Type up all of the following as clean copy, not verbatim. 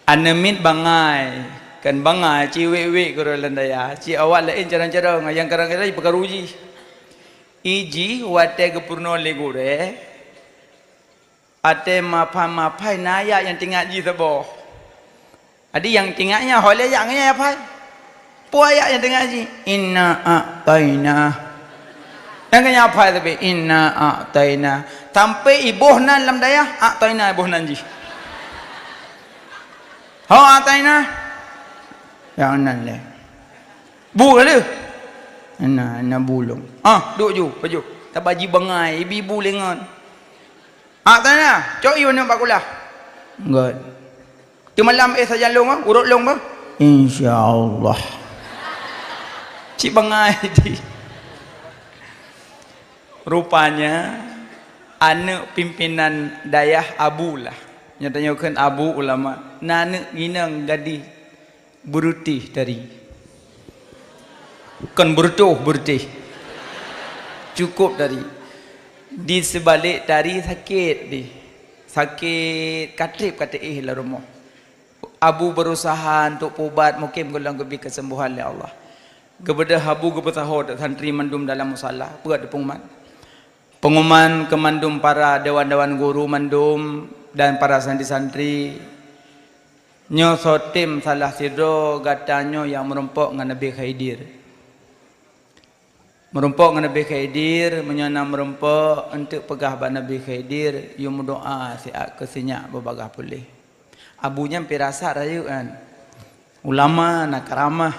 Anemit bangai kan bangai ci wewe korolan daya ci awak lain cara-cara yang kadang-kadang perkaruji iji wate gepurno legure ate mapai naya yang tinggal ji sabo adi yang tinggalnya hole yang apa puaya yang tinggal ji inna a'taina yang kanya apa tapi inna a'taina sampai ibuhnan lam daya a'taina ibuhnan ji ha a'taina yang nan le bu le na bulung duk ju baju tabaji bangai ibu lengan tanya cok iu nak bakulah enggak di malam saja long urut long ba insyaallah cik bangai di rupanya anak pimpinan dayah abu lah nyatanya kan abu ulama nanek ginang gadi berutih dari kan berutih cukup dari di sebalik dari sakit di sakit katrip kata lah rumah abu berusaha untuk ubat mungkin gulang lebih kesembuhan oleh Allah kepada abu kebetulan santri mandum dalam musalah buat pengumuman ke mandum para dewan-dewan guru mandum dan para santri-santri nyo sotim salah sidro gatanyo yang merumpok dengan Nabi Khidir merumpok dengan Nabi Khidir menyana merumpok untuk pegah ba Nabi Khidir yu doa siak kesinyak babagah pulih abunya pirasa rayu kan ulama nak karamah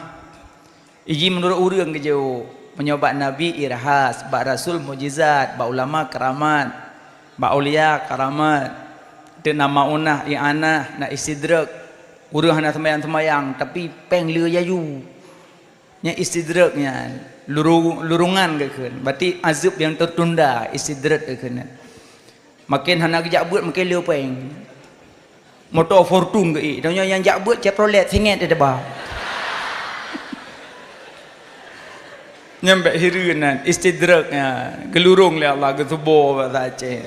iji menurut urang ke jauh menyobat Nabi irhas ba rasul mujizat ba ulama karamat ba aulia karamat de nama unah i'anah na istidrak urang hana semayang tapi peng leu yayu nya istidraknya lurungan ke keun berarti azab yang tertunda istidrak ke keun makin hana gejak buat makin leu peng motor fortune ke tanya yang jak buat Chevrolet singet ada bah nyampe hirunan istidraknya gelurung le Allah ke tubuh bahasa Aceh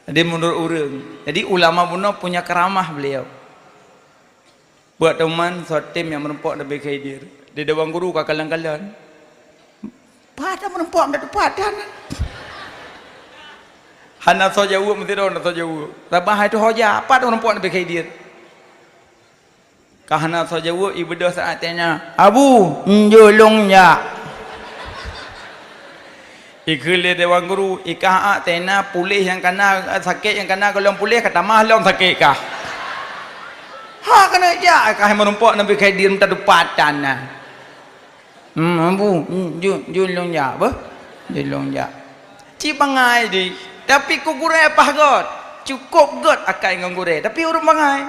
jadi menurut urang jadi ulama buno punya keramah beliau buat teman sotim yang merumpok Nabi Khidir di dewan guru kakalan-kalan pada merumpok ada padan hana so jauh mesti dah so jauh tabah itu hoja pada merumpok Nabi Khidir kahana so jauh ibu dah saat tanya abu njolong ya ikhle dewan guru ikah tena pulih yang kena sakit yang kena kalau pulih kata mahlong sakit kah ha kena ja kah merumpok Nabi Khidir minta dupatan nah abu julung ja apa julung ja ci bangai di tapi ku gure apa got cukup got akai ngure tapi urang bangai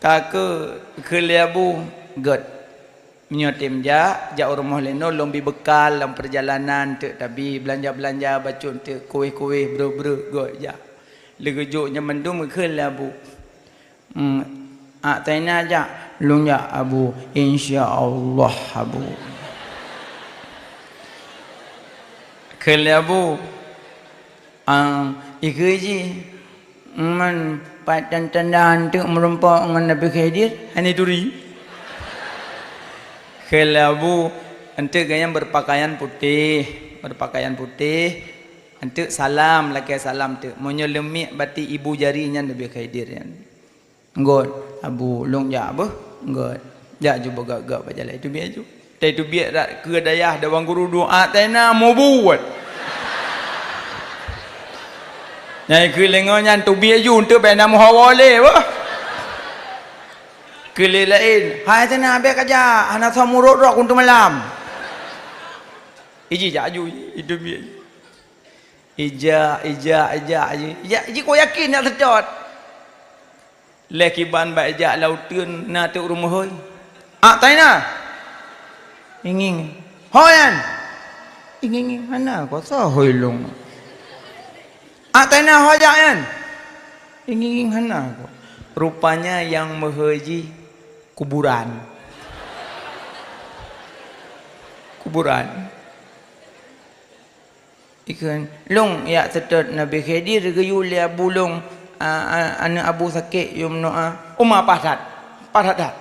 kake keliabu got menyotim ja rumah leno lombi bekal dalam perjalanan tu tapi belanja-belanja bacun tu kuih-kuih bro-bro got ja legejuknya mendum keliabu tanya aja lu ya abu insyaallah abu keliabu ikuji man patan tandan tu merumpok dengan Nabi Khidir ani duri keliabu untuk gaya berpakaian putih untuk salam laki salam tu menyelemi bati ibu jarinya Nabi Khidir kan ngot abu long ja apa ngot ja ju bagak bajalai tu biar ju tai tu biar dak ke dayah dawang guru doa tena mau buat nyai ke lengonya tu biar ju untuk bena muhawale wah ke lain hai tena biar kaja anak samurut rok untuk malam iji ja ju itu biar ija kau yakin nak sedot lekiban baik lautun na tu rumah hoi taina ingin hoyan ingin mana kau sah hoi long taina hoyan ingin mana kau rupanya yang menghaji kuburan ikan long ya sedot Nabi Khidir gayul ya bulung anak abu sakit you mendoa umma padat dah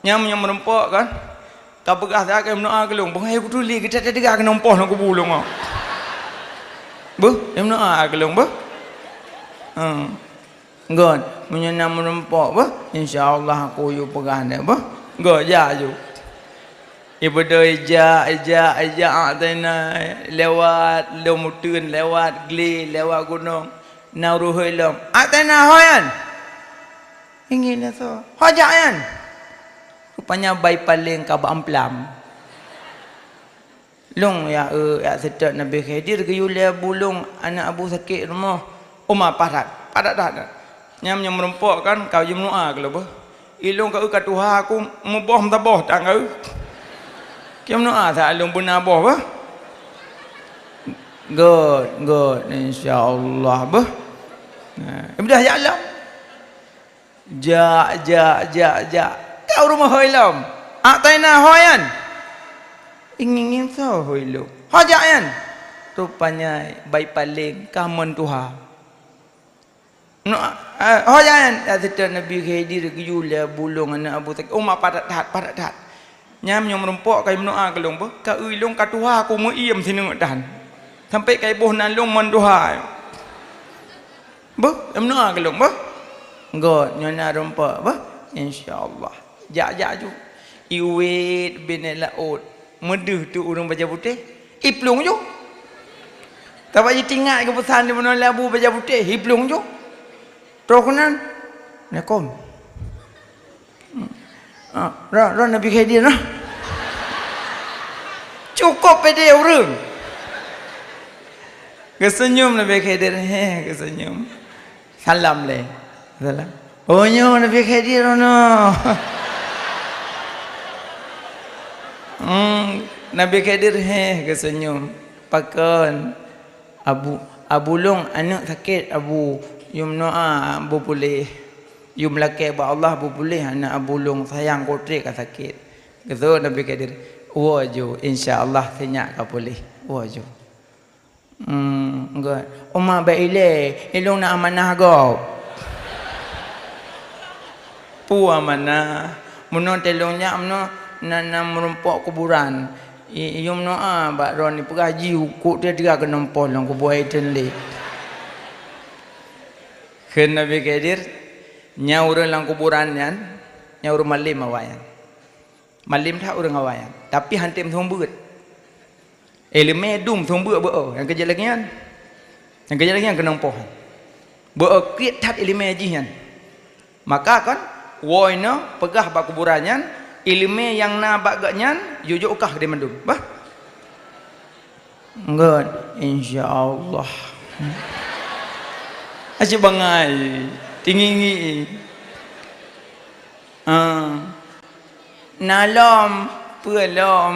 nyam yang merempok kan kau pegah dah ke mendoa kelung bang aku tuli kita tadi gak nompoh nak kubulung ah bu yang mendoa kelung bu God menyenam merempok bu insyaallah aku you pegah dah bu God ya you ibu doi ja atena lewat lomutun lewat gli lewat gunung nauruhoi lom atena hoyan ingin itu hojayan rupanya bayi paling kaba amplam long ya sedap Nabi Khidir ke yulia bulung anak abu sakit rumah umma padat dah nyam merempok kan kau jum doa kalau bah ilung kau kat Tuhan aku muboh mtaboh tak kau kiam doa tak alung benar boh bah good insyaallah bah dah jalan ja kau rumah hoilom ataina hoyan ingin so hoilo hojayan rupanya bayi paling kamen Tuhan hojayan ada Nabi Khidir ke yulia bulung anak abu tak umma padat dah nyam yang merempok kai mendoa kelong bah ka uilong ka Tuhan aku mu iem sini dan sampai kai boh nan long man Tuhan bah mendoa kelong bah God nyana rompa bah insyaallah ja ju iwit bin laut medeh tu urang baja putih iplung ju tak bagi tinggal ke pesan di mana labu baja putih iplung ju trokunan nakom ra Nabi Khidir nah cukup pede urang kesenyum Nabi Khidir kesenyum salam le salam oh nyo Nabi Khidir no Nabi Khidir kesenyum pakon abu long anak sakit abu yum noa abu pulih yum laki ba Allah abu pulih anak abu long sayang kotre ka sakit gitu Nabi Khidir waju insyaallah senyak ka pulih waju enggak umma ba ile ilung na amanah go pu amanah munon telongnya amno nanam merempok kuburan yum noa ba ron ni pengaji ukuk dia ke nempol lang kubur aiden le ken Nabi Khidir nyaur lang kuburan yan nyaur malim awayan malim tak urang awayan tapi hantim thombeut eleme dum thombeut beo yang kerja lagi yan yang kerja lagi yang ke nempol beo kriet tat eleme jihan maka kan woino pegah ba kuburannya ilmu yang na bagaknya jujuk kah dia mendum bah enggak insyaallah aja bangai tinggi nalom pelom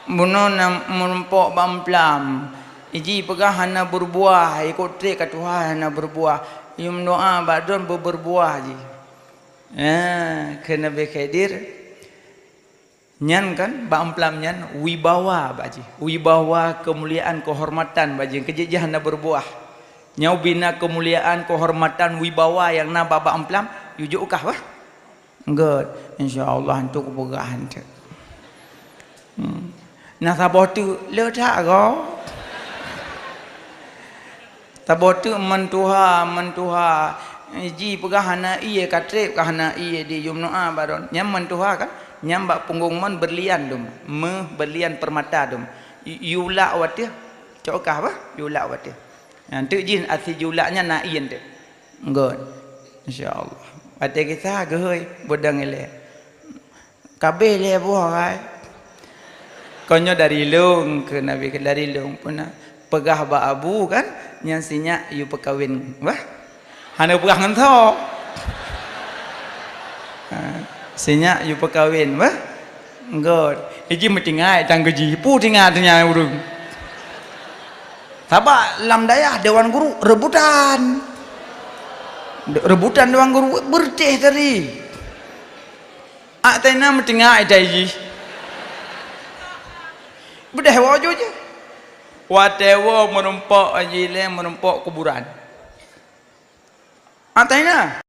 bunon merempok bamplam iji pegahana berbuah ikut trik ka Tuhan na berbuah yum doa badon berbuah ji ke Nabi Khidir nyan kan bamplam nyan wibawa baji wibawa kemuliaan kehormatan baji kejejahan na berbuah nyau bina kemuliaan kehormatan wibawa yang na baba amplam yujuk kah wah enggak insyaallah untuk kepegahan tu nah sabah tu ledak go sabah tu mentuha ji pegahana iye katrep kahana iye di yumnoa baron nyam mentuha kan nyam bak punggung mon berlian dum berlian permata dum yula watia cokah bah yula watia nanti jin asi yulanya na iyen de god insyaallah ate kita gehoi bodang ele kabeh le buah kai konyo dari lung ke Nabi dari lung puna pegah ba abu kan nyang sinya yu pekawin wah hana pegah ngentho sinya yu pekawin wah god iji metingai tang geji pu tinga tanya urung sabak lam dayah dewan guru rebutan dewan guru berteh tadi atena metingai daiji bedah wajah je watewo merempok ajile merempok kuburan Atayna.